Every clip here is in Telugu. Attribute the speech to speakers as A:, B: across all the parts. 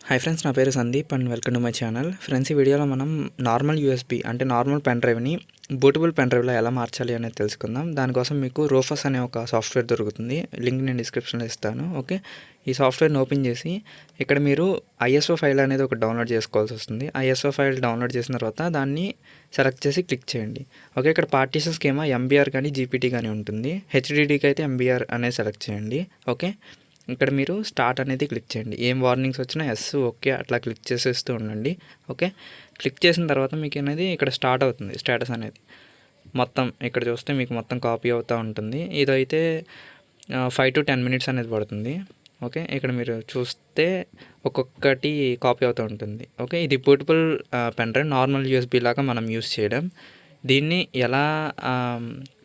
A: హాయ్ ఫ్రెండ్స్, నా పేరు Sandeep and welcome to my channel. Friends, ఈ వీడియోలో మనం నార్మల్ యూఎస్బీ అంటే నార్మల్ పెన్ డ్రైవ్ని బూటబుల్ పెన్ డ్రైవ్లో ఎలా మార్చాలి అనేది తెలుసుకుందాం. దానికోసం మీకు రూఫస్ అనే ఒక సాఫ్ట్వేర్ దొరుకుతుంది. లింక్ నేను డిస్క్రిప్షన్లో ఇస్తాను. ఓకే, ఈ సాఫ్ట్వేర్ని ఓపెన్ చేసి ఇక్కడ మీరు ఐఎస్ఓ ఫైల్ అనేది ఒక డౌన్లోడ్ చేసుకోవాల్సి వస్తుంది. ఐఎస్ఓ ఫైల్ డౌన్లోడ్ చేసిన తర్వాత దాన్ని సెలెక్ట్ చేసి క్లిక్ చేయండి. ఓకే, ఇక్కడ పార్టీషన్ స్కీమా ఎంబీఆర్ కానీ జీపీటీ కానీ ఉంటుంది. హెచ్డిడికి అయితే ఎంబీఆర్ అనేది సెలెక్ట్ చేయండి. ఓకే, ఇక్కడ మీరు స్టార్ట్ అనేది క్లిక్ చేయండి. ఏం వార్నింగ్స్ వచ్చినా ఎస్ ఓకే అట్లా క్లిక్ చేసేస్తూ ఉండండి. ఓకే, క్లిక్ చేసిన తర్వాత మీకు అనేది ఇక్కడ స్టార్ట్ అవుతుంది స్టేటస్ అనేది. మొత్తం ఇక్కడ చూస్తే మీకు మొత్తం కాపీ అవుతూ ఉంటుంది. ఇదైతే 5 to 10 minutes అనేది పడుతుంది. ఓకే, ఇక్కడ మీరు చూస్తే ఒక్కొక్కటి కాపీ అవుతూ ఉంటుంది. ఓకే, ఇది bootable pen drive normal USB లాగా మనం యూస్ చేయడం. దీన్ని ఎలా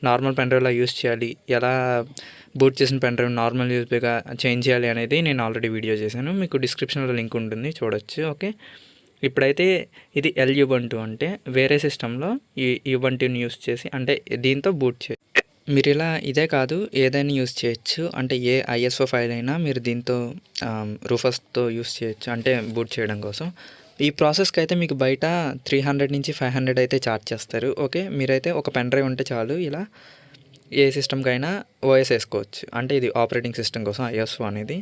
A: నార్మల్ పెన్ డ్రైవ్లా యూస్ చేయాలి, ఎలా బూట్ చేసిన పెన్ డ్రైవ్ నార్మల్ యూఎస్బీగా చేంజ్ చేయాలి అనేది నేను ఆల్రెడీ వీడియో చేశాను. మీకు డిస్క్రిప్షన్లో లింక్ ఉంటుంది, చూడొచ్చు. ఓకే, ఇప్పుడైతే ఇది ఎల్ యుబంటు అంటే వేరే సిస్టంలో ఈ యుబంటుని యూస్ చేసి అంటే దీంతో బూట్ చేయొచ్చు. మీరు ఇలా ఇదే కాదు ఏదైనా యూస్ చేయొచ్చు. అంటే ఏ ఐఎస్ఓ ఫైల్ అయినా మీరు దీంతో రూఫస్తో యూస్ చేయొచ్చు, అంటే బూట్ చేయడం కోసం. ఈ ప్రాసెస్కి అయితే మీకు బయట 300 నుంచి 500 అయితే ఛార్జ్ చేస్తారు. ఓకే, మీరైతే ఒక పెన్ డ్రైవ్ ఉంటే చాలు, ఇలా ఏ సిస్టమ్కైనా ఓఎస్ వేసుకోవచ్చు. అంటే ఇది ఆపరేటింగ్ సిస్టమ్ కోసం ఐఎస్ఓ అనేది.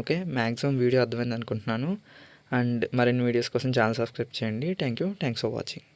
A: ఓకే, మ్యాక్సిమం వీడియో అర్థమైంది అనుకుంటున్నాను. అండ్ మరిన్ని వీడియోస్ కోసం ఛానల్ సబ్స్క్రైబ్ చేయండి. Thanks for watching.